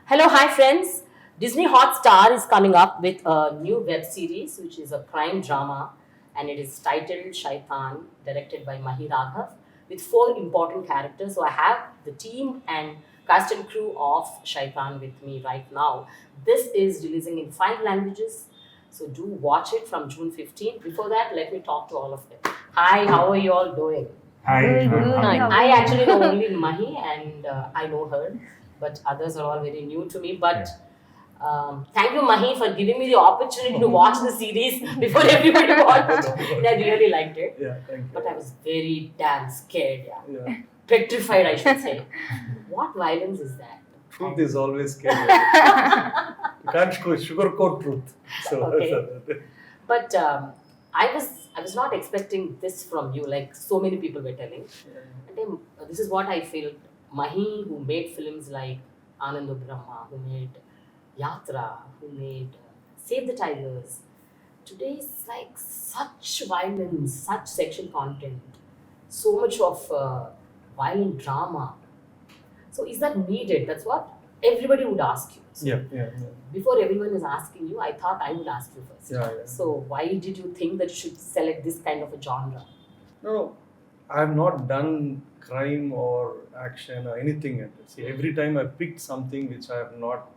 Hello, hi friends. Disney Hotstar is coming up with a new web series, which is a crime drama, and it is titled Shaitan, directed by Mahi Raghav, with four important characters. So I have the team and cast and crew of Shaitan with me right now. This is releasing in 5 languages, so do watch it from June 15th. Before that, let me talk to all of them. Hi, how are you all doing? Hi. Good. I actually know only Mahi and I know her, but others are all very new to me. But thank you, Mahi, for giving me the opportunity to watch the series before everybody watched. And I really liked it. Yeah, thank you. But I was very damn scared, Yeah. petrified, I should say. What violence is that? Truth is always scary. You can't sugarcoat truth. So Okay. But I was not expecting this from you, like so many people were telling. And then this is what I feel. Mahi, who made films like Anand Brahma, who made Yatra, who made Save the Tigers. Today is like such violence, such sexual content, so much of violent drama. So is that needed? That's what everybody would ask you. So yeah. before everyone is asking you, I thought I would ask you first. Yeah. So why did you think that you should select this kind of a genre? No, I have not done crime or action or anything yet. See, every time I picked something which I have not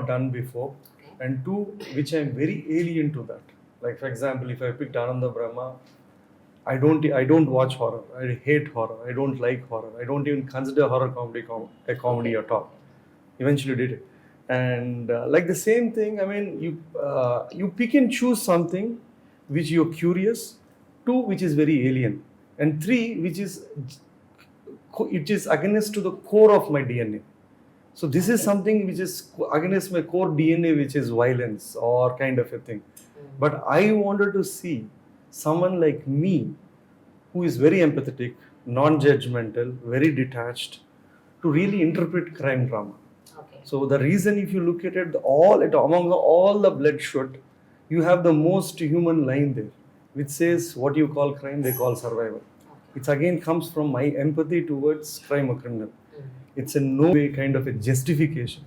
done before, Okay. and two, which I am very alien to that. Like for example, if I picked Ananda Brahma, I don't watch horror. I hate horror. I don't like horror. I don't even consider horror comedy a comedy at all. Eventually did it, and like the same thing. I mean, you pick and choose something which you're curious, two which is very alien, and three which is it is against to the core of my DNA. So this is something which is against my core DNA, which is violence or kind of a thing. But I wanted to see someone like me who is very empathetic, non-judgmental, very detached, to really interpret crime drama. Okay. So the reason, if you look at it, among all the bloodshed, you have the most human line there, which says what you call crime, they call survival. It again comes from my empathy towards crime or criminal. It's in no way kind of a justification,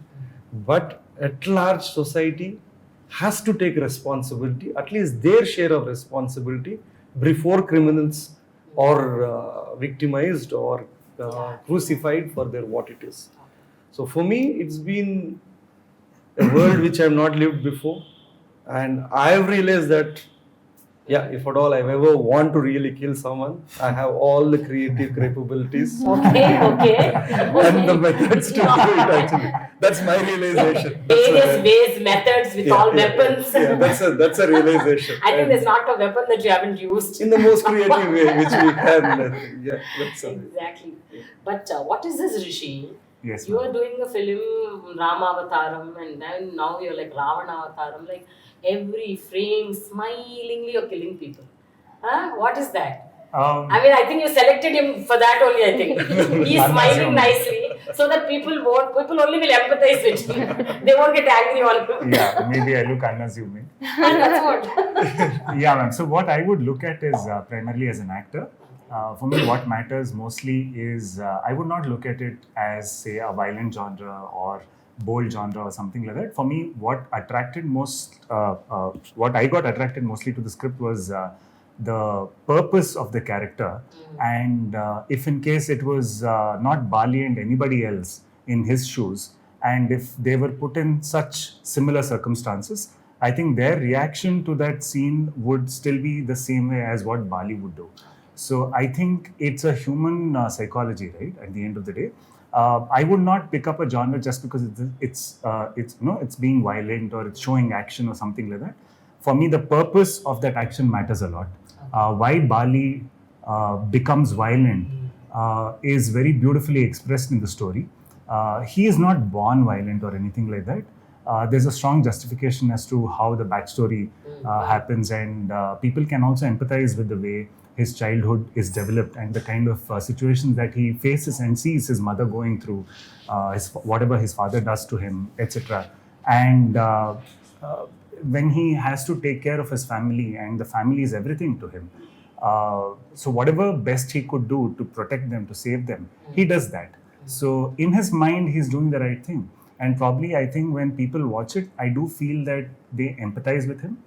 but at large society has to take responsibility, at least their share of responsibility, before criminals are victimized or crucified for their what it is. So for me, it's been a world which I have not lived before, and I have realized that, if at all I ever want to really kill someone, I have all the creative capabilities Okay. and the methods to do it. Actually, that's my realization. Various ways, methods with all weapons. Yeah, that's a realization. I think And there's not a weapon that you haven't used. in the most creative way which we can. Yeah, that's all. Exactly. But what is this, Rishi? Yes, You ma'am. are doing a film Rama Avataram, and then now you're like Ravana Avataram. Like every frame, smilingly you're killing people. Huh? What is that? I mean, I think you selected him for that only. I think he's smiling nicely, so that people only will empathize with him. They won't get angry on him. Yeah, maybe I look unassuming. And that's what. Yeah, ma'am. So what I would look at is primarily as an actor. For me, what matters mostly is I would not look at it as, say, a violent genre or bold genre or something like that. For me, what I got attracted mostly to the script was the purpose of the character. And if in case it was not Bali and anybody else in his shoes, and if they were put in such similar circumstances, I think their reaction to that scene would still be the same way as what Bali would do. So I think it's a human psychology, right? At the end of the day, I would not pick up a genre just because it's being violent or it's showing action or something like that. For me, the purpose of that action matters a lot. Why Bali becomes violent is very beautifully expressed in the story. He is not born violent or anything like that. There's a strong justification as to how the backstory happens, and people can also empathize with the way his childhood is developed and the kind of situations that he faces and sees his mother going through, whatever his father does to him, etc. And when he has to take care of his family, and the family is everything to him. So whatever best he could do to protect them, to save them, he does that. So in his mind, he's doing the right thing. And probably, I think when people watch it, I do feel that they empathize with him.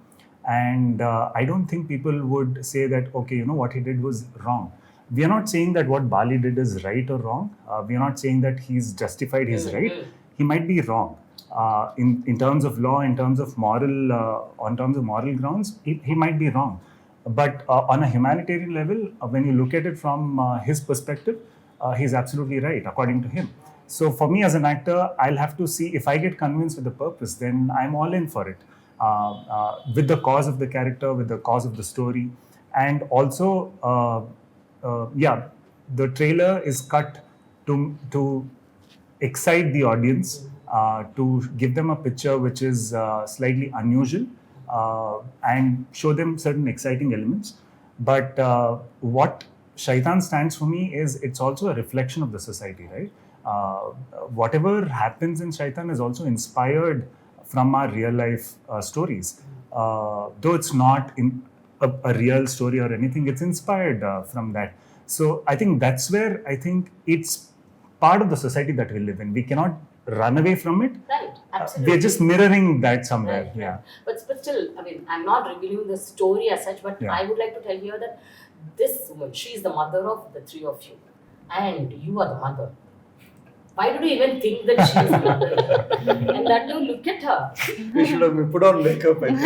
And I don't think people would say that, okay, what he did was wrong. We are not saying that what Bali did is right or wrong. We are not saying that he's justified his right. He might be wrong. In terms of law, in terms of moral, on terms of moral grounds, he might be wrong. But on a humanitarian level, when you look at it from his perspective, he's absolutely right, according to him. So for me as an actor, I'll have to see if I get convinced with the purpose, then I'm all in for it. With the cause of the character, with the cause of the story, and also, the trailer is cut to excite the audience, to give them a picture which is slightly unusual, and show them certain exciting elements. But what Shaitan stands for me is it's also a reflection of the society, right? Whatever happens in Shaitan is also inspired from our real life stories. Though it's not in a real story or anything, it's inspired from that. So I think that's where I think it's part of the society that we live in. We cannot run away from it. Right, absolutely. We're just mirroring that somewhere. Right. Yeah. But still, I mean, I'm not revealing the story as such, but Yeah. I would like to tell here that this woman, she is the mother of the three of you, and you are the mother. Why did you even think that she is the mother? And that too, look at her. We should have put on makeup, I think.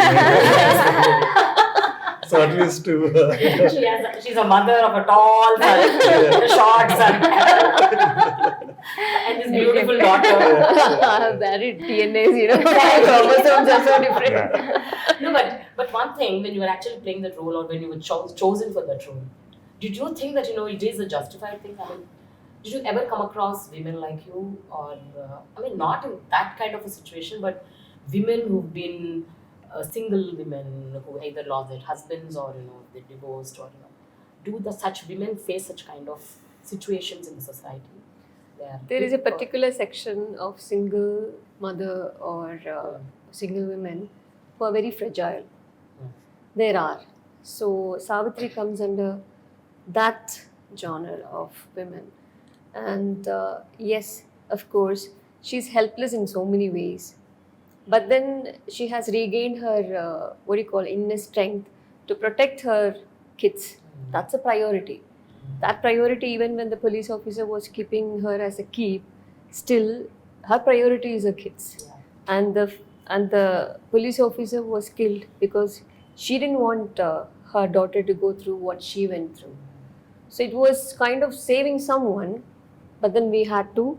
So at least to. She's a mother of a tall son, a short son, and this beautiful daughter. Married DNAs, chromosomes are so different. Yeah. No, but one thing, when you were actually playing that role, or when you were chosen for that role, did you think that it is a justified thing? I mean, did you ever come across women like you, or I mean, not in that kind of a situation, but women who've been single women who either lost their husbands or they divorced, or do such women face such kind of situations in the society? There is a particular section of single mother or single women who are very fragile. There are. So Savitri comes under that genre of women. And yes, of course, she's helpless in so many ways. But then she has regained her, inner strength to protect her kids. That's a priority. That priority, even when the police officer was keeping her as a keep, still her priority is her kids. Yeah. And the police officer was killed because she didn't want her daughter to go through what she went through. So it was kind of saving someone, but then we had to.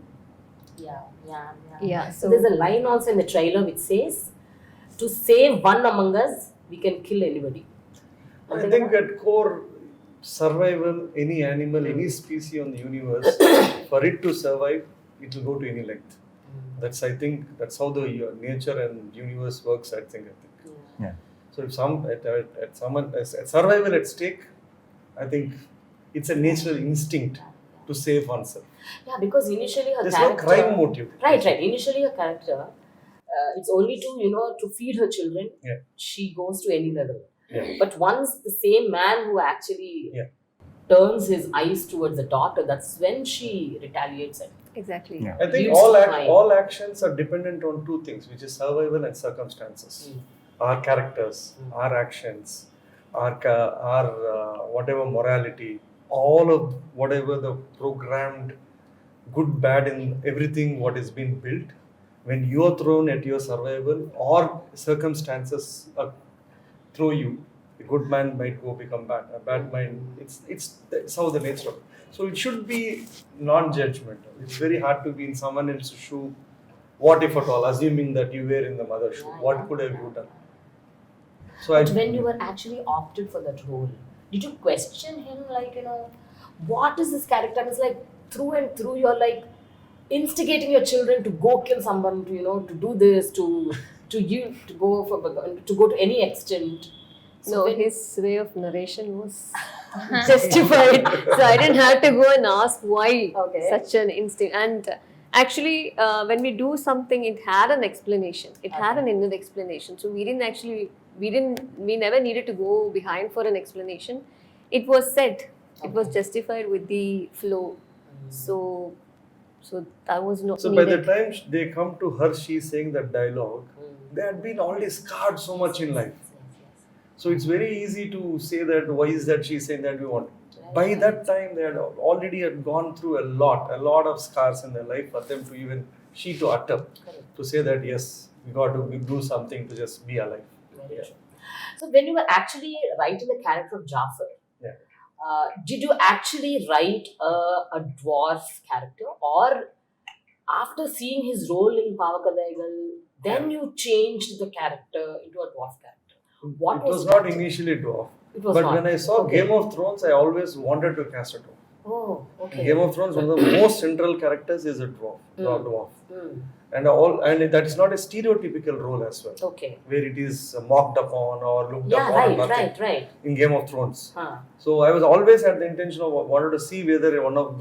Yeah. So there's a line also in the trailer which says, "To save one among us, we can kill anybody." I think at core, survival, any animal, any species on the universe, for it to survive, it will go to any length. I think that's how the nature and universe works. I think. Yeah. So if at survival at stake, I think it's a natural instinct to save oneself. Yeah, because initially her There's character. no crime motive. Right. Initially her character, it's only to feed her children. Yeah. She goes to any level. Yeah. But once the same man who actually turns his eyes towards the daughter, that's when she retaliates. Exactly. Yeah. I think Leads to crime. all actions are dependent on two things, which is survival and circumstances. Our characters, our actions, our whatever morality, all of whatever the programmed good, bad in everything what is being built, when you are thrown at your survival or circumstances throw you, a good man might go become bad, a bad man, it's how the nature of it. So it should be non-judgmental. It's very hard to be in someone else's shoe. What if at all, assuming that you were in the mother's shoe, what could have you done? So But when you were actually opted for that role, did you question him, what is this character? And it's like through and through you're like instigating your children to go kill someone, to do this, to go to any extent. So his way of narration was justified. So I didn't have to go and ask why such an instinct. And actually, when we do something, it had an explanation. It had an inner explanation. So we never needed to go behind for an explanation. It was said. It was justified with the flow. So So that was not So by needed. the time they come to her, she's saying that dialogue. They had been already scarred so much in life. So it's very easy to say that why is that she's saying that we want. By that time, they had gone through a lot of scars in their life for them to even to utter, to say that yes, we got to do something to just be alive. Very true. So when you were actually writing the character of Jafar, Yeah. did you actually write a dwarf character, or after seeing his role in Pavakadaigal, then you changed the character into a dwarf character? What It was that? not initially dwarf. It was But not. when I saw Okay. Game of Thrones, I always wanted to cast a dwarf. Oh, okay. In Game of Thrones, one of the most central characters is a dwarf. Dwarf. Mm. And that is not a stereotypical role as well, Okay. where it is mocked upon or looked Yeah, upon. right, right. In Game of Thrones. Huh. So I was always had the intention of wanted to see whether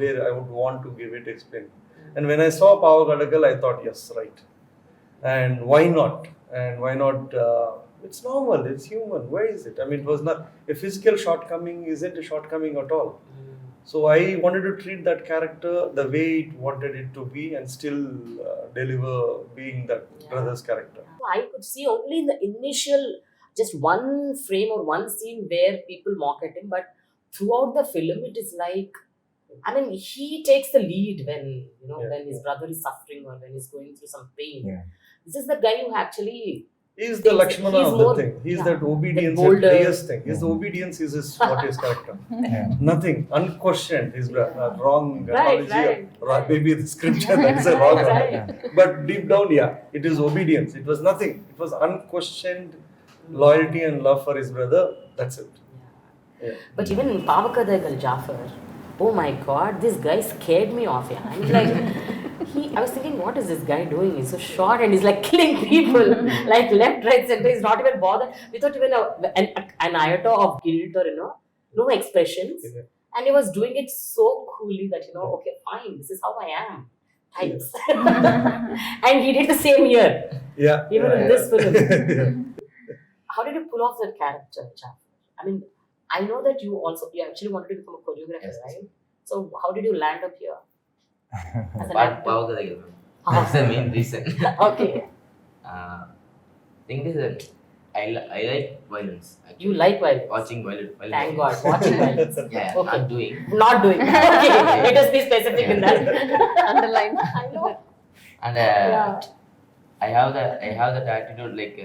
where I would want to give it explain. And when I saw Power Gadagal, I thought yes, right. And why not? And why not? It's normal. It's human. Why is it? I mean, it was not a physical shortcoming. Isn't a shortcoming at all. So I wanted to treat that character the way it wanted it to be, and still deliver being that brother's character. I could see only in the initial, just one frame or one scene where people mock at him, but throughout the film, it is like, I mean, he takes the lead when when his brother is suffering or when he's going through some pain. Yeah. This is the guy who actually. He's the Lakshmana he's of the more- thing. He's yeah, that obedience, the bolder- the highest thing. His obedience is what his character. Yeah. Nothing, unquestioned. His wrong Right, analogy, or right. maybe the scripture that is a wrong Right, one. right. But deep down, yeah, it is obedience. It was nothing. It was unquestioned loyalty and love for his brother. That's it. Yeah. But even in Pavakadaigal Jafar, oh my god, this guy scared me off. Yeah, I'm like, I was thinking, what is this guy doing? He's so short and he's like killing people, like left, right, center. He's not even bothered without even an iota of guilt or no expressions. Yeah. And he was doing it so coolly that okay, fine, this is how I am. Types. And he did the same year, Yeah. even in this film. Yeah. How did you pull off that character, Jafar? I mean, I know that you actually wanted to become a choreographer, Yes. right? So how did you land up here? As an But actor? Pavakadaigal. That's the main reason. Okay. Thing is that I like violence. Actually. You like violence. Watching violence. Thank God. Watching violence. Yeah, Okay. not doing. Not doing. Okay. Let us be specific in that. Underline. I know. And Yeah. I have that attitude like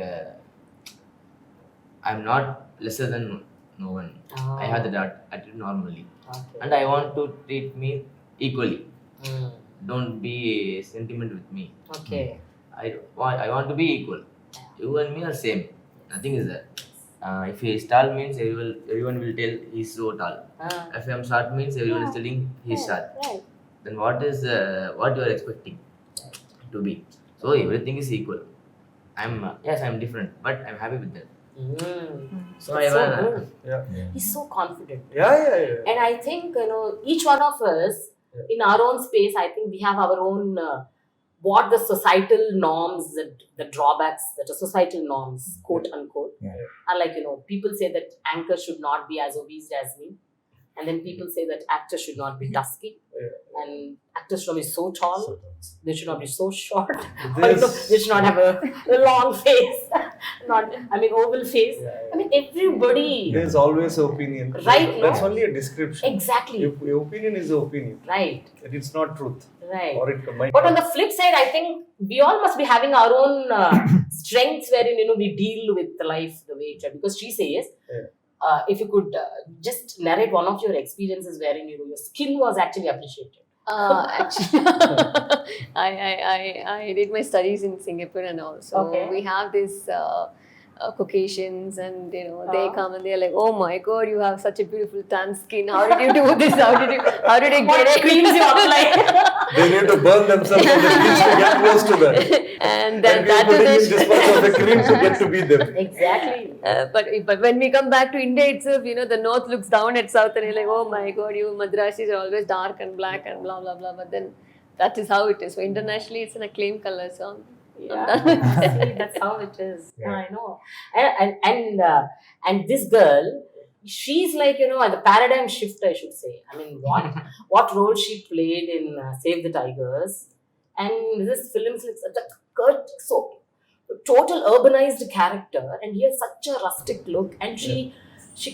I'm not lesser than no one. Oh. I have that attitude normally, Okay. and I want to treat me equally. Mm. Don't be sentiment with me. Okay. I want to be equal. You and me are same. Nothing is there. If he is tall means everyone will tell he's so tall. Ah. If I am short means everyone is telling he's short. Right. Then what you are expecting to be? So everything is equal. I'm different, but I'm happy with that. Mm. So That's I so wanna- good. Yeah. He's so confident. Yeah. And I think, each one of us, in our own space, I think we have our own, what the societal norms, the drawbacks that are societal norms, quote unquote. Yeah. Are like, people say that anchor should not be as obese as me. And then people say that actors should not be dusky. And actors should not be so tall. They should not be so short. Or, they should not have a long face. Oval face. I mean, everybody. There's always an opinion. Right, That's no? only a description. Exactly. Your opinion is an opinion. Right. It's not truth. Right. Or it might But on not. the flip side, I think we all must be having our own strengths wherein we deal with the life the way it is. Because she says, if you could just narrate one of your experiences wherein your skin was actually appreciated. Actually, I did my studies in Singapore and all. So Okay. we have this Caucasians, and they come and they're like, "Oh my God, you have such a beautiful tan skin. How did you do this? How did you What get it?" creams you apply? They need to burn themselves on the beach to get close to that. And then And that we're putting in is this much of a cream to get to be them. Exactly. but when we come back to India itself, the north looks down at south and you're like, oh my God, you Madrasis are always dark and black and blah blah blah. But then that is how it is. So internationally, it's an acclaimed color. So Yeah, see, that's how it is. Yeah. I know. And this girl, she's like, the paradigm shift, I should say. I mean, what role she played in Save the Tigers, and this film is like such a so total urbanized character, and he has such a rustic look, and she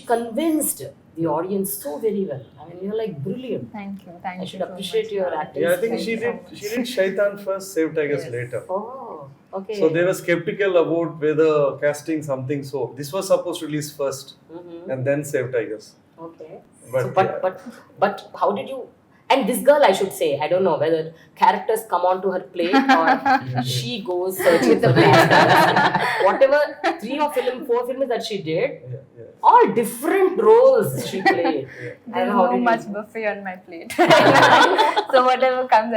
convinced the audience so very well. I mean, you're like brilliant. Thank you. I should appreciate your acting. Yeah, I think skills. she did Shaitan first, Save Tigers Yes. later. Oh, okay. So they were skeptical about whether casting something. So this was supposed to release first, and then Save Tigers. Okay. But, But how did you? And this girl, I should say, I don't know whether characters come onto her plate or she goes searching for characters. Whatever 4 films that she did, all different roles she played. There's no much buffet on my plate. So whatever comes,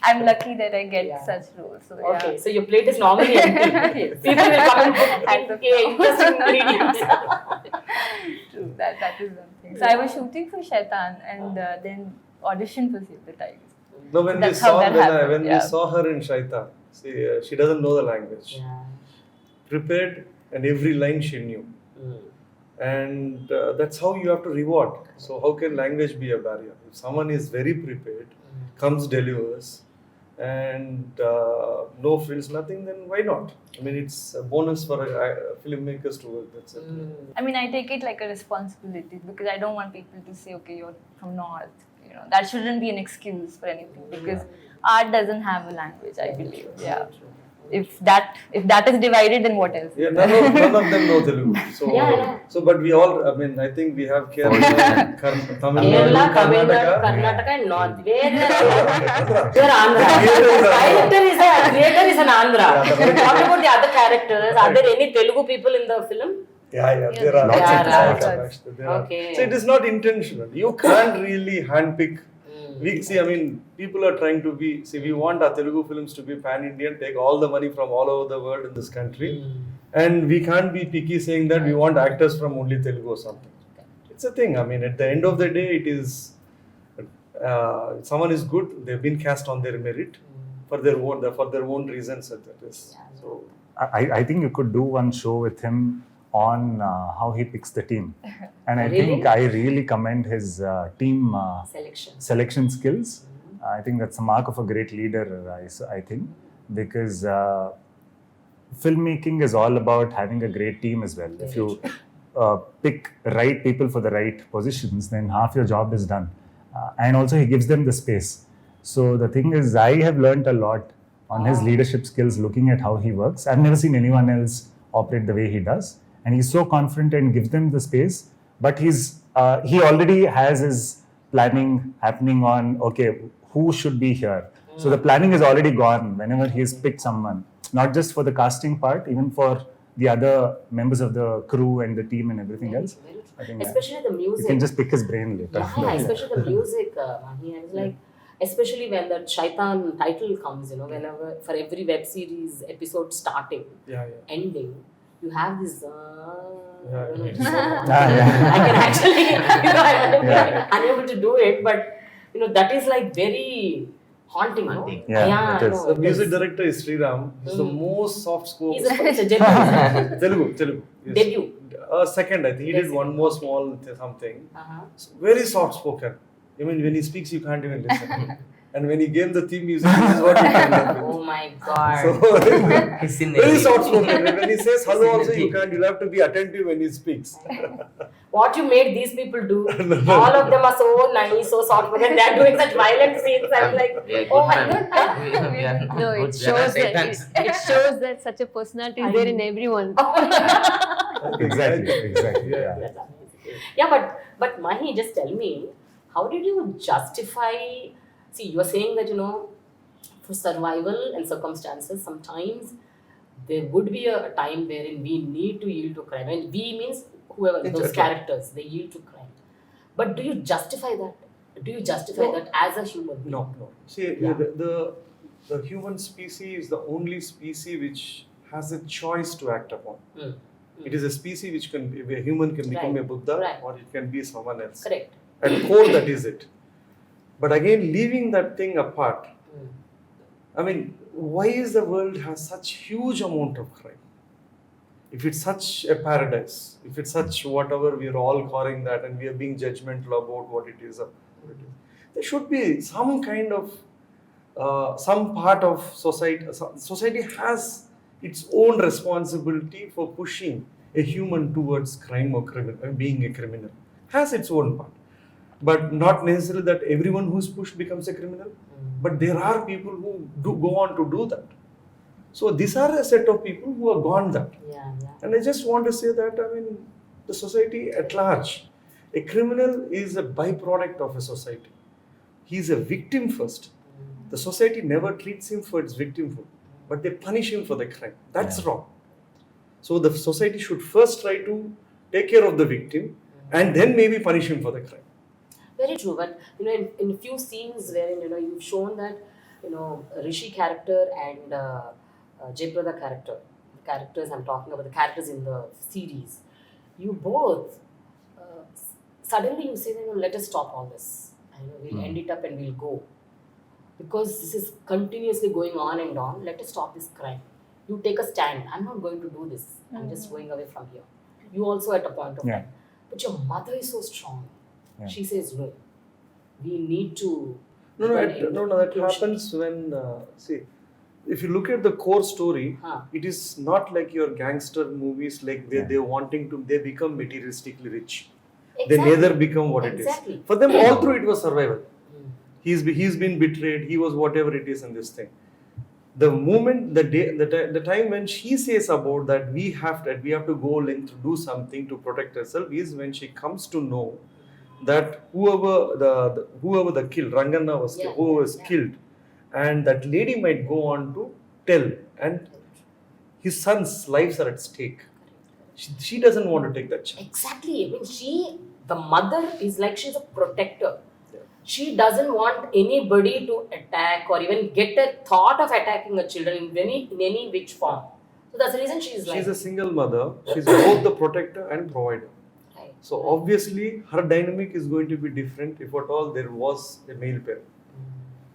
I'm lucky that I get such roles. So, Okay, so your plate is normally empty. People will come and book, okay, interesting ingredients. True, that is one thing. So I was shooting for Shaitan and then auditioned for Save the Tigers. no, when That's how that happened, when yeah. we saw her in Shaitan, see, she doesn't know the language. Yeah. Prepared, and every line she knew. And that's how you have to reward. So how can language be a barrier? If someone is very prepared, comes, delivers, and no frills, nothing, then why not? I mean, it's a bonus for filmmakers to work. That's it. I mean, I take it like a responsibility because I don't want people to say, okay, you're from North. You know, that shouldn't be an excuse for anything because art doesn't have a language, I believe. Yeah. If that is divided, then what else? Yeah, none of them know Telugu. So, but we all, I mean, I think we have Kerala, Tamil Kerala, Nadu, Tamil Nadu, Karnataka. Karnataka and North. They're Andhra. Creator is an Andhra. Talk about the other characters. Are there any Telugu people in the film? Yeah, there are Lots of lots characters. there are. Okay. So it is not intentional. You can't really handpick. I mean, people are trying to be. See, we want our Telugu films to be pan-Indian, take all the money from all over the world in this country, and we can't be picky saying that we want actors from only Telugu or something. It's a thing. I mean, at the end of the day, it is. Someone is good. They've been cast on their merit for their own reasons. That is. So I think you could do one show with him on how he picks the team. And I Really? think I really commend his team selection skills. I think that's a mark of a great leader, I think, because filmmaking is all about having a great team as well. If you pick right people for the right positions, then half your job is done. And also he gives them the space. So the thing is, I have learned a lot on his leadership skills looking at how he works. I've never seen anyone else operate the way he does. And he's so confident and gives them the space. But he already has his planning happening on, okay, who should be here? So the planning is already gone whenever he's picked someone. Not just for the casting part, even for the other members of the crew and the team and everything else. I think especially the music. you can just pick his brain later. Yeah, especially the music, Mahi. I was like, especially when the Shaitan title comes, whenever, for every web series episode starting, ending, you have this. I can actually, I'm unable to do it, but that is like very haunting. Haunting. Yeah, it is. the music director is Sriram. He's the most soft-spoken. He's a gentleman. Telugu. Yes. Debut. Second, I think he did one more small something. Very soft-spoken. I mean, when he speaks, you can't even listen. And when he gave the theme music, this is what he did. Oh my God. So, He's in very the soft-spoken. And when he says hello, also you'll have to be attentive when he speaks. What you made these people do, all of them are so nice, so soft, and they're doing such violent scenes. I'm like, oh my God. No, it shows that such a personality is there in everyone. Exactly. Yeah. Yeah, but Mahi, just tell me, how did you justify? See, you are saying that for survival and circumstances, sometimes there would be a time wherein we need to yield to crime, and we means whoever those characters, they yield to crime. But do you justify that? Do you justify that as a human being? No. See, the human species is the only species which has a choice to act upon. It is a species which can be, a human can become a Buddha, or it can be someone else. Correct. At core, that is it. But again, leaving that thing apart, I mean, why is the world has such huge amount of crime? if it's such a paradise, if it's such whatever we are all calling that, and we are being judgmental about what it is, there should be some kind of some part of society. Society has its own responsibility for pushing a human towards crime or being a criminal. Has its own part, but not necessarily that everyone who's pushed becomes a criminal. But there are people who do go on to do that. So these are a set of people who have gone that. And I just want to say that, I mean, the society at large, a criminal is a byproduct of a society. He is a victim first. The society never treats him for its victimhood, but they punish him for the crime. That's wrong. So the society should first try to take care of the victim and then maybe punish him for the crime. Very true, but in a few scenes wherein you've shown that Rishi character and Jayprada character, the characters I'm talking about, the characters in the series, you both suddenly you say that let us stop all this. We'll end it up and we'll go, because this is continuously going on and on. Let us stop this crime. You take a stand. I'm not going to do this. I'm just going away from here. You also at a point of time. But your mother is so strong. She says no. We need to. No, that happens when see, if you look at the core story, it is not like your gangster movies, like where they become materialistically rich. Exactly. They neither become what it is. For them, all through it was survival. He's been betrayed. He was whatever it is in this thing. The moment, the time when she says about that we have to go length to do something to protect herself, is when she comes to know that whoever the killed, Rangana was killed, who was killed, and that lady might go on to tell, and his son's lives are at stake. She doesn't want to take that chance. Exactly. I mean, the mother is like she's a protector. She doesn't want anybody to attack or even get a thought of attacking her children in any which form. So that's the reason she's a single mother. She's both the protector and provider. Right. So obviously her dynamic is going to be different if at all there was a male parent.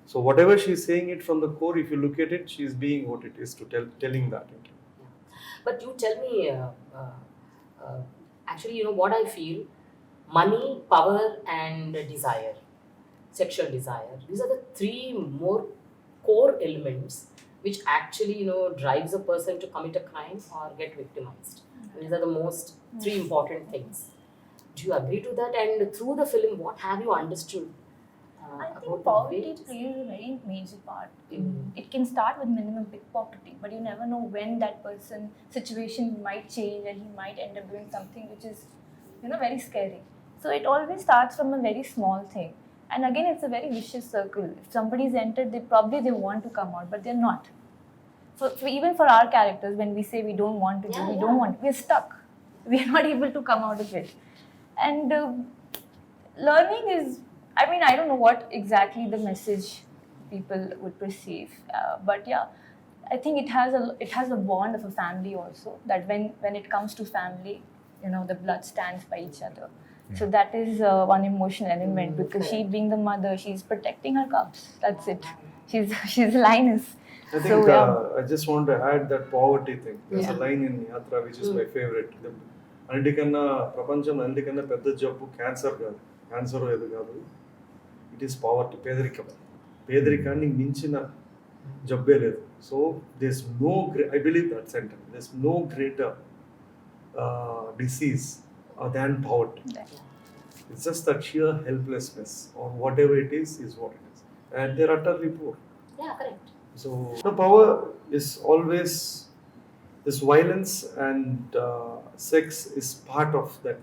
So whatever she's saying it from the core, if you look at it, she's being what it is to telling that. But you tell me, actually, what I feel, money, power and desire. Sexual desire. These are the three more core elements which actually drives a person to commit a crime or get victimized. And these are the most three important things. Do you agree to that? And through the film, what have you understood? I think poverty plays a very major part. It can start with minimum pickpocketing, but you never know when that person's situation might change and he might end up doing something which is very scary. So it always starts from a very small thing. And again, it's a very vicious circle. If somebody's entered, they want to come out, but they're not. So even for our characters, when we say we don't want to we're stuck. We're not able to come out of it. And learning is, I don't know what exactly the message people would perceive. But yeah, I think it has a bond of a family also, that when it comes to family, the blood stands by each other. So that is one emotional element, because she being the mother, she's protecting her cubs. That's it. She's a lioness. I think I just want to add that poverty thing. There's a line in Yatra which is my favorite. Andikanna prapancham andikanna pedda jabbu cancer gaadu. Cancer edu gaadu. It is poverty, pedarikam. Pedarikaanni minchina jabbe ledu. So there's no I believe that sentence. There's no greater disease than poverty. It's just that sheer helplessness or whatever it is what it is. And they're utterly poor. Yeah, correct. So the power is always this violence, and sex is part of that.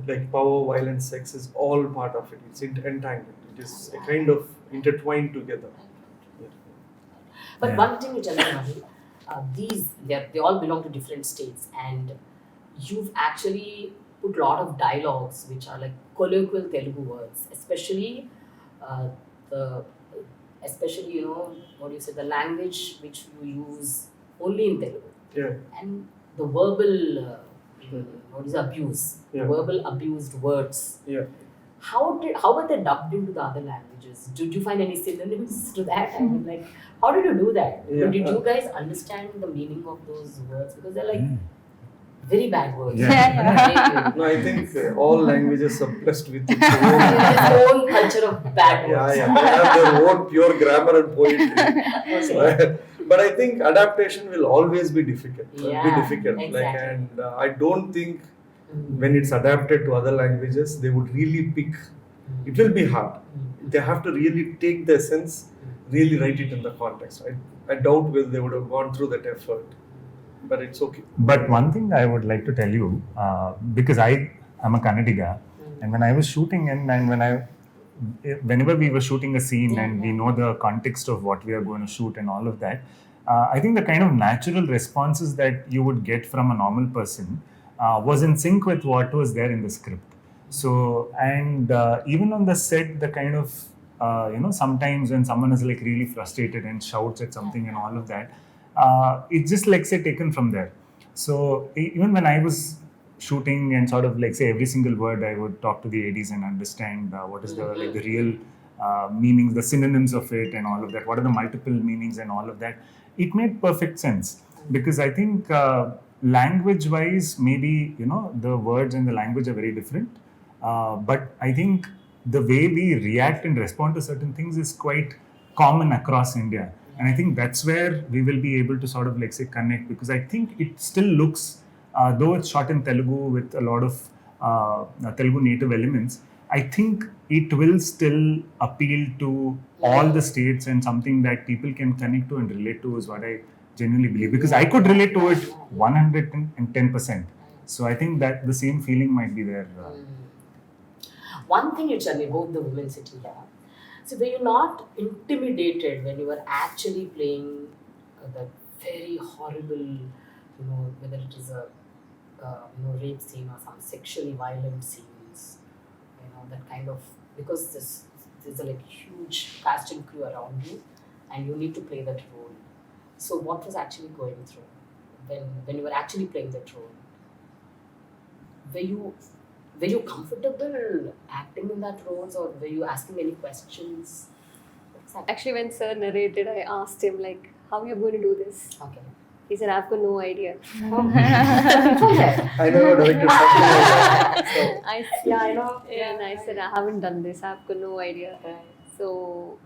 Like power, violence, sex is all part of it. It's entangled. It is a kind of intertwined together. But one thing you tell me, Mahi, they all belong to different states, and you've actually put a lot of dialogues which are like colloquial Telugu words, especially the language which you use only in Telugu. And the verbal abuse, verbal abused words. how were they dubbed into the other languages? Did you find any synonyms to that? I mean, like, how did you do that? Yeah, Did you guys understand the meaning of those words? Because they're like very bad words. Yeah. No, I think all languages are blessed with its Its own. own culture of bad Yeah, words. yeah, they have their own pure grammar and poetry. So, but I think adaptation will always be difficult. Yeah, Like, exactly. and I don't think when it's adapted to other languages, they would really pick. It will be hard. They have to really take the essence, really write it in the context. I doubt whether they would have gone through that effort, but it's okay. But one thing I would like to tell you, because I am a Kannadiga, and when I was shooting and whenever we were shooting a scene and we know the context of what we are going to shoot and all of that, I think the kind of natural responses that you would get from a normal person was in sync with what was there in the script. So, and even on the set, the kind of, sometimes when someone is like really frustrated and shouts at something and all of that, it's just like, say, taken from there. So, even when I was shooting and sort of like say every single word, I would talk to the ADs and understand what is the like the real meanings, the synonyms of it, and all of that. What are the multiple meanings and all of that? It made perfect sense because I think language-wise, maybe the words and the language are very different, but I think the way we react and respond to certain things is quite common across India. And I think that's where we will be able to sort of like say connect, because I think it still looks, though it's shot in Telugu with a lot of Telugu native elements, I think it will still appeal to all the states and something that people can connect to and relate to is what I genuinely believe. Because I could relate to it 110%. So I think that the same feeling might be there. One thing you tell me about the women sitting here. So were you not intimidated when you were actually playing the very horrible, whether it is a rape scene or some sexually violent scenes, that kind of, because there's a like huge cast and crew around you, and you need to play that role. So what was actually going through when you were actually playing that role? Were you comfortable acting in that role, or were you asking any questions? What's that? Actually, when Sir narrated, I asked him like, "How are you going to do this?" Okay. He said, "I've got no idea." I never directed something like that. So, I know. And I said, "I haven't done this. I've got no idea." So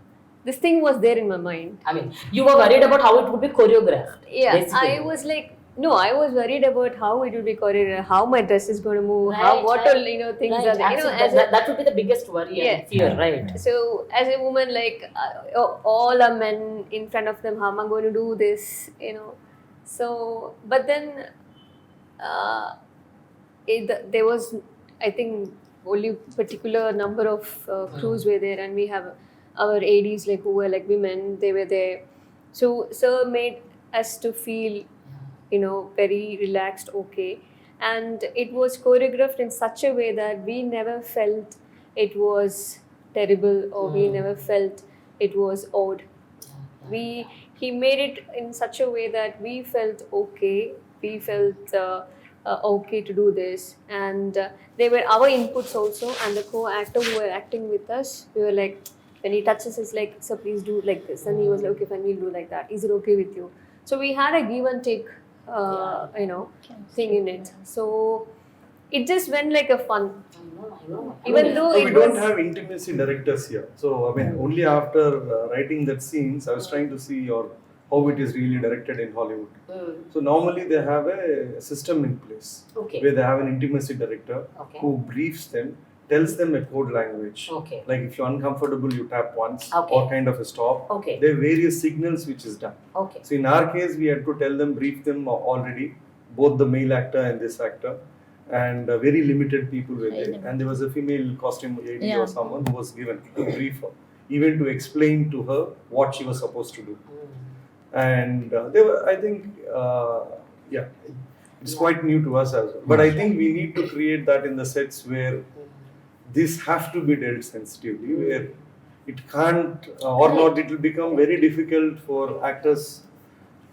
this thing was there in my mind. I mean, you were worried about how it would be choreographed. Yeah, basically. I was like, no, I was worried about how it will be choreographed, how my dress is going to move, Right, what right. all things Right, are there. absolutely. That would be the biggest worry Yeah. and fear, right? So as a woman, like all are men in front of them, how am I going to do this? So, but then there was, I think, only particular number of crews were there, and we have our ADs like who were like women. They were there, so Sir made us to feel, very relaxed, okay, and it was choreographed in such a way that we never felt it was terrible or we never felt it was odd. He made it in such a way that we felt okay. We felt okay to do this, and they were our inputs also. And the co-actor who were acting with us, we were like, when he touches us, like, "So please do like this," and he was like, "Okay, fine, we'll do like that. Is it okay with you?" So we had a give and take, thing in it. So it just went like a fun. I know. Even though we it don't was have intimacy directors here. So, I mean, only after writing that scenes, I was trying to see how it is really directed in Hollywood. So, normally they have a system in place Okay. where they have an intimacy director Okay. who briefs them, tells them a code language. Okay. Like if you're uncomfortable, you tap once Okay. or kind of a stop. Okay. There are various signals which is done. Okay. So, in our case, we had to tell them, brief them already, both the male actor and this actor. And very limited people were there. And there was a female costume AD or someone who was given a brief, even to explain to her what she was supposed to do. And they were, I think, it's quite new to us as well. But I think we need to create that in the sets where this have to be dealt sensitively, where it can't, or not, it will become very difficult for actors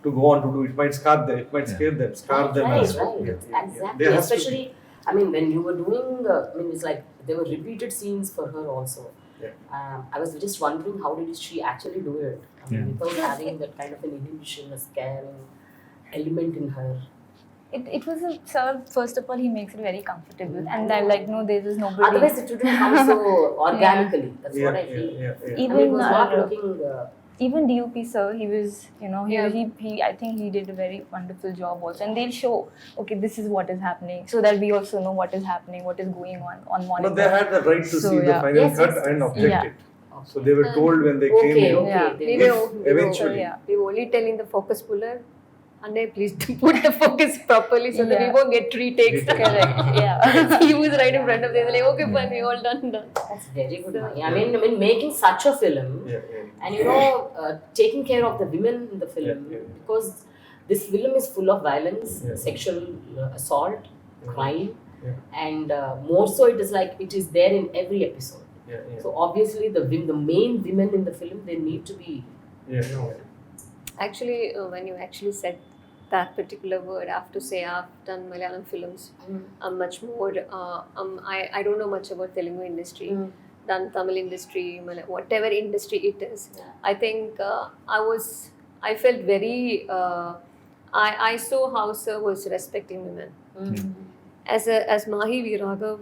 to go on to do. It might scar them, it might scare them, scar them Right, as well. right. Yeah. Exactly. There has to be- Especially, I mean, when you were doing, it's like there were repeated scenes for her also. Yeah. I was just wondering how did she actually do it? I mean, Yeah. without having that kind of an inhibition, a scaring element in her. It was a sir. First of all, he makes it very comfortable, and I'm like, no, there is nobody. Otherwise, it wouldn't come so organically. That's Yeah, what I yeah, feel. yeah, yeah. And Even it was not uh, looking. Even DOP sir, he was, Yeah. he I think he did a very wonderful job also, and they'll show, okay, this is what is happening, so that we also know what is happening, what is going on monitor. But they had the right to So, see the yeah. final Yes, cut yes, and yes. object Yeah. it. So they were told when they came Okay, in. okay. Yeah. they- We If were, eventually. Yeah. we were only telling the focus puller, Anne, please put the focus properly so that we Yeah. won't get retakes. Correct. Yeah. He was right in front of them. They're like, okay, fine, we all done. That's very good. So- Mahi. I mean, making such a film. Yeah, yeah. And taking care of the women in the film, Yeah, yeah. because this film is full of violence, Yeah. sexual assault, Yeah. crime, Yeah. and more so it is like it is there in every episode. Yeah, yeah. So obviously the main women in the film, they need to be, Yeah, you know, Actually, when you actually said that particular word, I have to say I've done Malayalam films. I'm much more, I don't know much about Telugu industry. Done Tamil industry, whatever industry it is. Yeah. I think I felt very, I saw how sir was respecting women. As Mahi Raghav,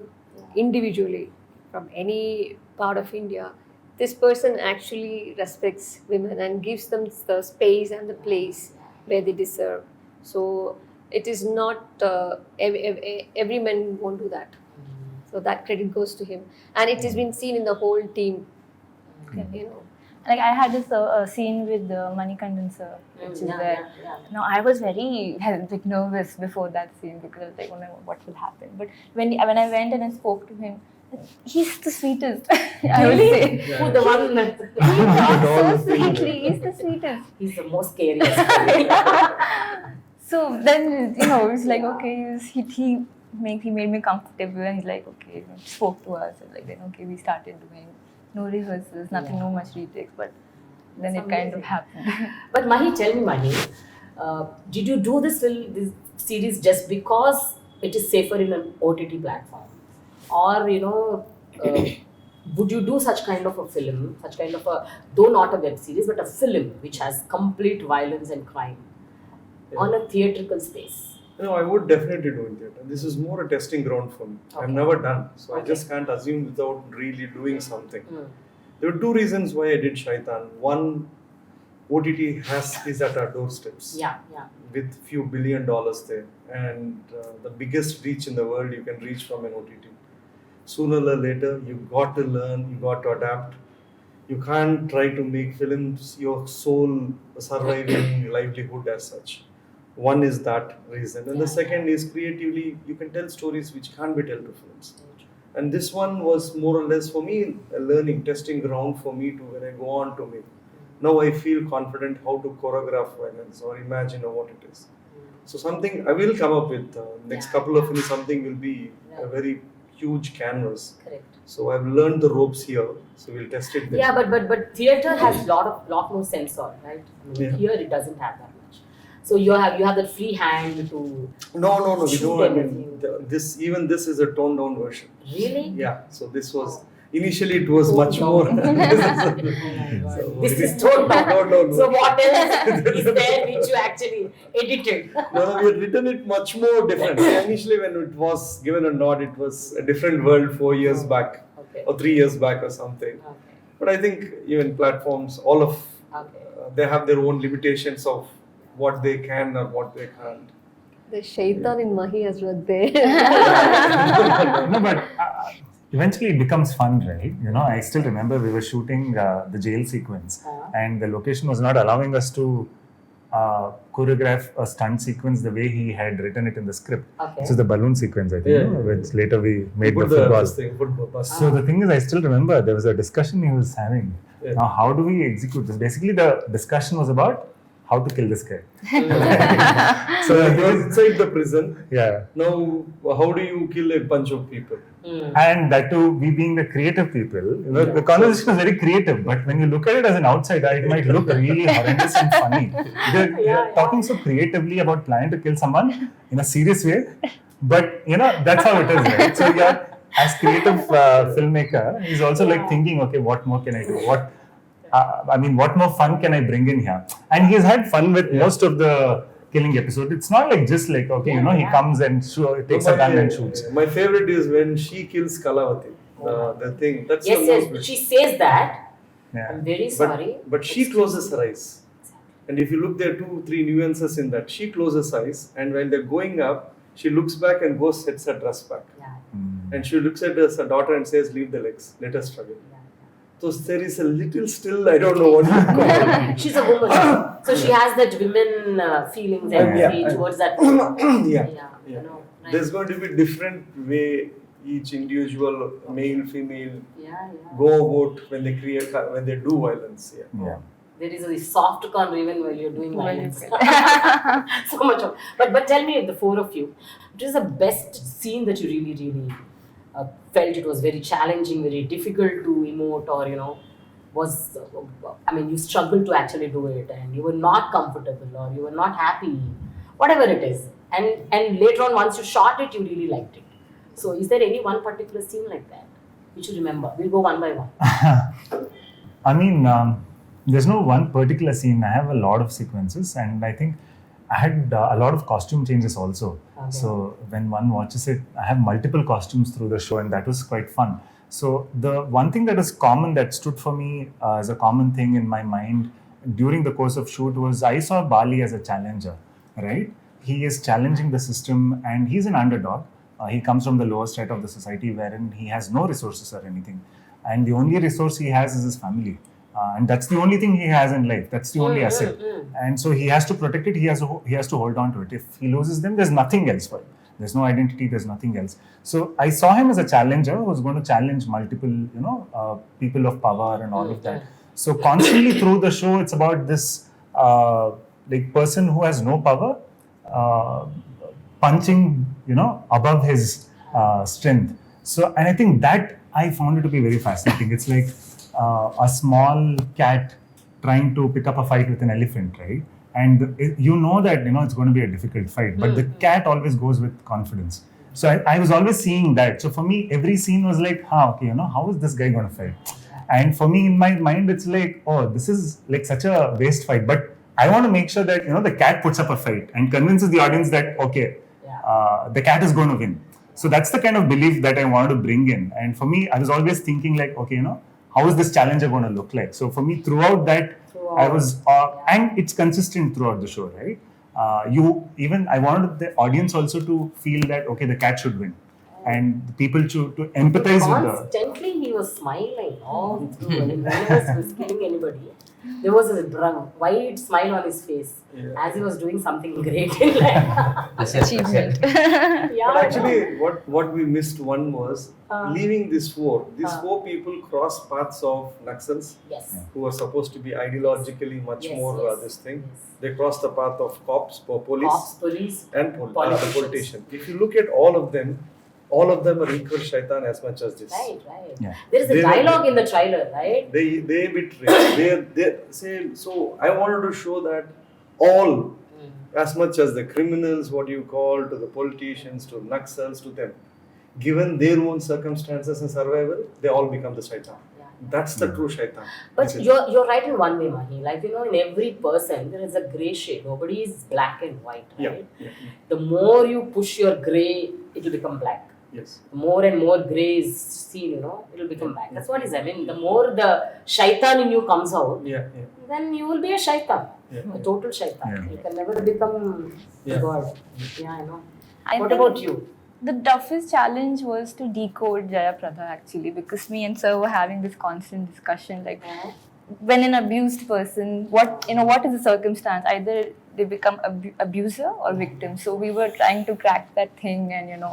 individually, from any part of India, this person actually respects women and gives them the space and the place where they deserve. So it is not, every man won't do that. So that credit goes to him. And it has been seen in the whole team, you know. Like I had this scene with Manikandan sir, which is there. Now I was very like nervous before that scene because I was like, oh no, what will happen? But when I went and I spoke to him, he's the sweetest. I would say. Who the one that He talks so sweetly. He's the sweetest. he's the most scariest. So then it's like okay, he made me comfortable, and he's like okay, spoke to us, and like then okay, we started doing no rehearsals, nothing, no much retakes, but then That's it kind of amazing. happened. But Mahi, tell me, Mahi, did you do this series just because it is safer in an OTT platform, or would you do such kind of a film, such kind of a, though not a web series, but a film which has complete violence and crime on a theatrical space? I would definitely do in theatre. This is more a testing ground for me. I've Okay. never done, so I Okay. just can't assume without really doing something. Mm. There were two reasons why I did Shaitan. One, OTT is at our doorsteps Yeah, yeah. with few $1 billion there, and the biggest reach in the world you can reach from an OTT. Sooner or later, you got to learn, you got to adapt. You can't try to make films your sole surviving livelihood as such. One is that reason, and the Yeah. second is creatively you can tell stories which can't be told to films. And this one was more or less for me a learning, testing ground for me to when I go on to make. Now I feel confident how to choreograph violence or imagine what it is. So something I will come up with next Yeah. couple of films. Something will be a Right. very huge canvas. Correct. So I've learned the ropes here. So we'll test it there. Yeah, but theater has lot more censor, right? I mean, Yeah. here it doesn't have that much. So you have that free hand to No, we shoot don't. I mean, anything. this is a toned down version. Really? Yeah. So this was initially it was Toned much down. more. Oh my God. So This it is toned down. No. So what else is there which you actually edited? No, we had written it much more different. Initially, when it was given a nod, it was a different world 4 years back Okay. or 3 years back or something. Okay. But I think even platforms, all of Okay. they have their own limitations of what they can or what they can't. The Shaitan in Mahi has read there. No, but eventually it becomes fun, right? I still remember we were shooting the jail sequence, and the location was not allowing us to choreograph a stunt sequence the way he had written it in the script. Okay. This is the balloon sequence, I think, Yeah. which later we made the Put football. this thing, football bus. So the thing is, I still remember there was a discussion he was having. Yeah. Now, how do we execute this? Basically, the discussion was about how to kill this guy. So he was inside the prison. Yeah. Now, how do you kill a bunch of people? And that too, we being the creative people, the conversation is very creative. But when you look at it as an outsider, it might look really horrendous and funny. You're talking so creatively about planning to kill someone in a serious way, but that's how it is, right? So as creative filmmaker, he's also like thinking, okay, what more can I do? What more fun can I bring in here? And he's had fun with most of the killing episode. It's not like just like, okay, he comes and takes a gun and shoots. My favorite is when she kills Kalavati. The thing. That's Yes, the most yes. She says that. Yeah. I'm very sorry. But she closes her eyes. And if you look, there are 2-3 nuances in that. She closes eyes, and when they're going up, she looks back and goes, sets her dress back. Yeah. And she looks at her daughter and says, leave the legs, let us struggle. So there is a little still, I don't know what you call it. She's a woman. So she has that women feelings and towards that. Yeah. You know, right. There's going to be different way each individual, male, female, Yeah. go about when they when they do violence. Yeah. There is a soft corner even while you're doing Well, violence. So much of. But tell me, the four of you, what is the best scene that you really felt it was very challenging, very difficult to emote, or was you struggled to actually do it, and you were not comfortable, or you were not happy, whatever it is, and later on once you shot it, you really liked it. So is there any one particular scene like that which you remember? We'll go one by one. I mean, there's no one particular scene. I have a lot of sequences, and I think I had a lot of costume changes also. Okay. So when one watches it, I have multiple costumes through the show, and that was quite fun. So the one thing that is common, that stood for me as a common thing in my mind during the course of shoot, was I saw Bali as a challenger, right? He is challenging the system, and he's an underdog. He comes from the lower strata of the society, wherein he has no resources or anything. And the only resource he has is his family. And that's the only thing he has in life. That's the only asset. And so he has to protect it. He has to hold on to it. If he loses them, there's nothing else for him. There's no identity. There's nothing else. So I saw him as a challenger who was going to challenge multiple, people of power and all of that. So constantly through the show, it's about this person who has no power, punching, above his strength. So, and I think that I found it to be very fascinating. It's like a small cat trying to pick up a fight with an elephant, right? And you know that, it's going to be a difficult fight, but the cat always goes with confidence. So I was always seeing that. So for me, every scene was like, how is this guy going to fight? And for me, in my mind, it's like, oh, this is like such a waste fight. But I want to make sure that, the cat puts up a fight and convinces the audience that, okay, the cat is going to win. So that's the kind of belief that I wanted to bring in. And for me, I was always thinking like, okay, how is this challenger going to look like? So for me, throughout that, I was, and it's consistent throughout the show, right? I wanted the audience also to feel that, okay, the cat should win. And the people to empathize with the... Constantly he was smiling all through. When he was killing anybody, there was a wide smile on his face as he was doing something great in life. Achievement. But actually, what we missed one was leaving these four. These four people cross paths of Naxals, who are supposed to be ideologically much more this thing. Yes. They cross the path of cops, police, and the politicians. politician. If you look at all of them are equal Shaitan as much as this. Right. Yeah. There is a dialogue in the trailer, right? They betray. They say, so I wanted to show that all, as much as the criminals, what you call, to the politicians, to Naxals, to them, given their own circumstances and survival, they all become the Shaitan. That's the true Shaitan. But you're right in one way, Mahi. Like, in every person, there is a grey shade. Nobody is black and white, right? Yeah. The more you push your grey, it will become black. Yes. The more and more grey is seen, it will become black. That's what it is. I mean, the more the Shaitan in you comes out, then you will be a Shaitan. A total Shaitan. Yeah. You can never become a God. Yeah, I know. What think about you? The toughest challenge was to decode Jayapradha actually, because me and Sir were having this constant discussion, like when an abused person, what is the circumstance? Either they become abuser or victim. So we were trying to crack that thing, and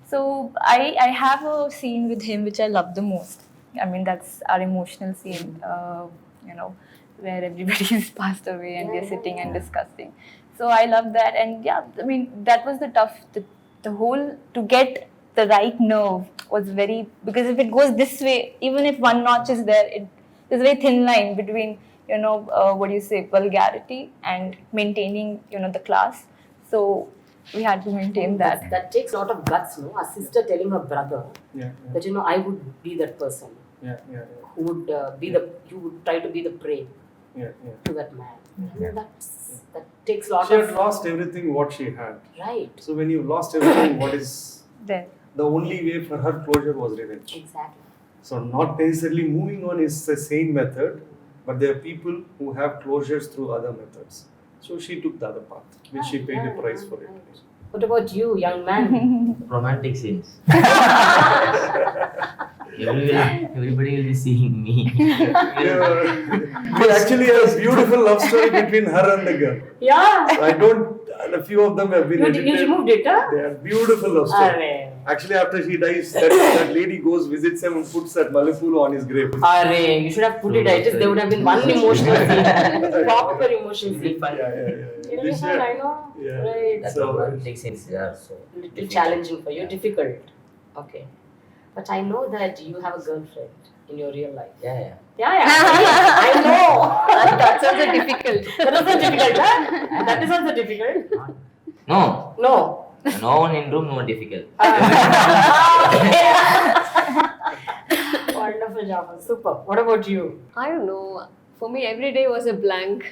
so I have a scene with him which I love the most. I mean, that's our emotional scene, where everybody's passed away and we're sitting and discussing. So I love that, and that was the whole, to get the right nerve was very, because if it goes this way, even if one notch is there, there's a very thin line between, vulgarity and maintaining, the class. So we had to maintain that. That takes a lot of guts, no? A sister telling her brother Yeah, that I would be that person who would you would try to be the prey yeah. to that man. Yeah. That takes a lot She of had lost everything what she had. right. So when you lost everything, what is There. the only way for her closure was revenge. Exactly. So not necessarily moving on is the same method, but there are people who have closures through other methods. So she took the other path, which she paid the price for it. What about you, young man? Romantic scenes. Everybody will be seeing me. We actually have a beautiful love story between her and the girl. Yeah. So I don't. A few of them have been You edited. removed it, huh? They are beautiful love story. Arre. Actually, after she dies, that lady goes, visits him, and puts that Malipulu on his grave. Arre, you should have put it. There would have been one emotional scene, proper emotional scene. It'll be fun, I know. Yeah. Right. That So- romantic scenes are so Little difficult. challenging for you, difficult. Okay. But I know that you have a girlfriend in your real life. Yeah. Yeah. I know. That's also difficult. That is also difficult, huh? That is also difficult. No. No. No one in room, no difficult. Wonderful job. Super. What about you? I don't know. For me, every day was a blank.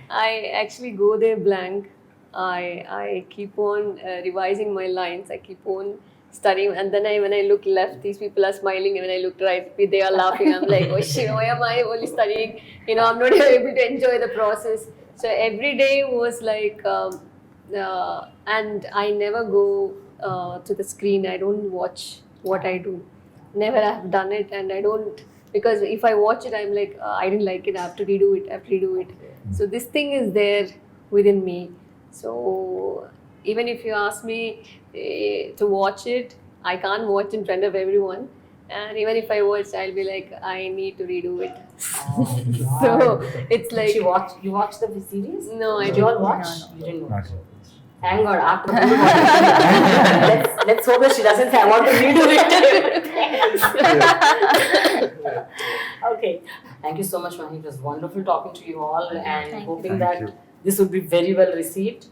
I actually go there blank. I keep on revising my lines. I keep on studying, and then when I look left, these people are smiling, and when I look right, they are laughing. I'm like, oh shit, why am I only studying? I'm not able to enjoy the process. So every day was like, and I never go to the screen. I don't watch what I do. Never have done it, and I don't, because if I watch it, I'm like, I didn't like it. I have to redo it. So this thing is there within me. So even if you ask me to watch it, I can't watch in front of everyone. And even if I watch, I'll be like, I need to redo it. So it's like, You watched the series? No, I Did you all didn't. watch? No. You didn't Not watch. yet. Thank God. After let's hope that she doesn't say I want to redo it. Okay. Thank you so much, Mahi. It was wonderful talking to you all and Thank you. hoping Thank that you. this would be very well received.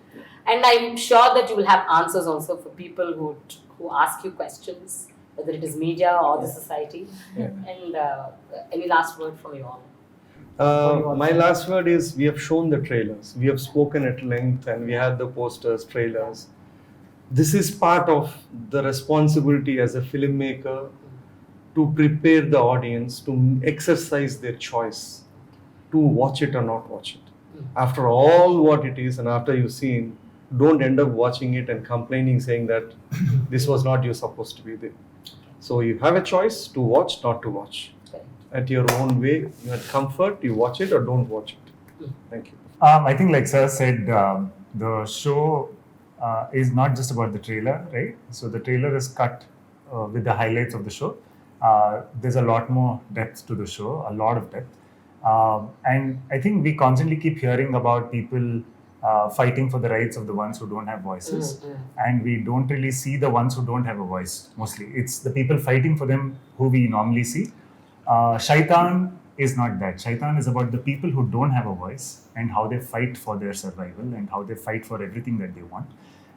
And I'm sure that you will have answers also for people who ask you questions, whether it is media or the society. Yeah. And any last word from you all? My last word is, we have shown the trailers. We have spoken at length, and we had the posters, trailers. This is part of the responsibility as a filmmaker to prepare the audience to exercise their choice to watch it or not watch it. After all what it is, and after you've seen, don't end up watching it and complaining, saying that this was not you supposed to be there. So you have a choice to watch, not to watch. At your own way, you had comfort, you watch it or don't watch it. Thank you. I think, like Sir said, the show is not just about the trailer, right? So the trailer is cut with the highlights of the show. There's a lot more depth to the show, a lot of depth. And I think we constantly keep hearing about people fighting for the rights of the ones who don't have voices. And we don't really see the ones who don't have a voice, mostly. It's the people fighting for them who we normally see. Shaitan is not that. Shaitan is about the people who don't have a voice and how they fight for their survival and how they fight for everything that they want.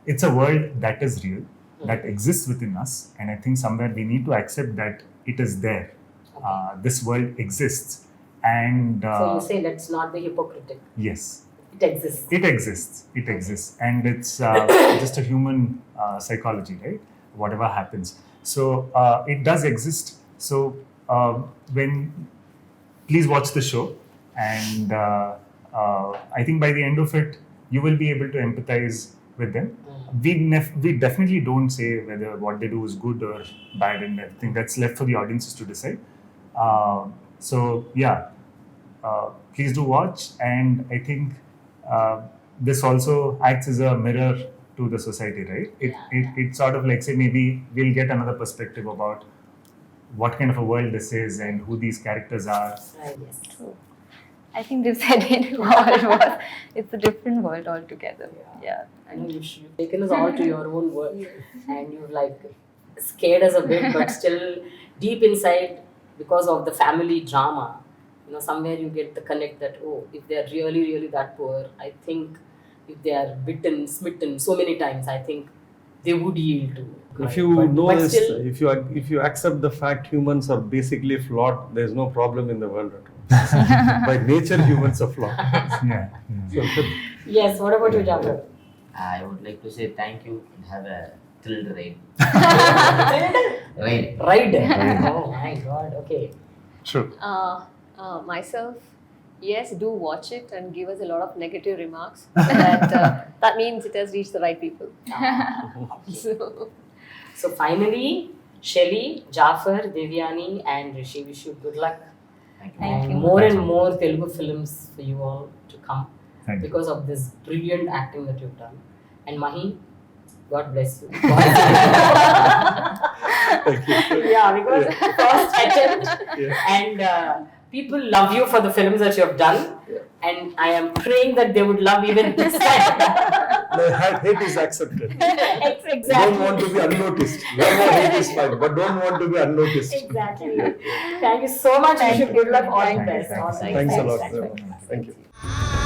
It's a world that is real, that exists within us, and I think somewhere we need to accept that it is there. This world exists, and So you say let's not be hypocritical. yes, It exists. it exists. It exists, and it's just a human psychology, right? Whatever happens, so it does exist. So please watch the show, and I think by the end of it, you will be able to empathize with them. We definitely don't say whether what they do is good or bad, and I think that's left for the audiences to decide. So yeah, please do watch, and I think this also acts as a mirror to the society, right? It sort of like, say, maybe we'll get another perspective about what kind of a world this is and who these characters are. Right, yes. True. I think they've said it all. It's a different world altogether. Yeah. I know you've taken us all to your own world and you've like scared us a bit, but still deep inside, because of the family drama, somewhere you get the connect that, oh, if they're really, really that poor, I think if they are bitten, smitten so many times, I think they would yield to crime. If you know but this, still, if you accept the fact humans are basically flawed, there is no problem in the world at all. By nature, humans are flawed. Yeah. So, yes. What about you, Jafar? I would like to say thank you and have a thrilled ride. Ride. Ride. Oh my God. Okay. true. Myself, yes, do watch it and give us a lot of negative remarks. That means it has reached the right people. So, So finally, Shelly, Jafar, Deviyani, and Rishi, wish you good luck. Thank you. Thank And you. more Thanks, and man. more Telugu films for you all to come Thank you. because of this brilliant acting that you've done. And Mahi, God bless you. Yeah, because first attempt, and people love you for the films that you have done. And I am praying that they would love even this time. The hate is accepted. Exactly. You don't want to be unnoticed. Love or hate is fine, but don't want to be unnoticed. Exactly. Thank you so much. Wish you good luck. All the Thank you. best. Thank you. All the Thanks a best. lot. Thank you.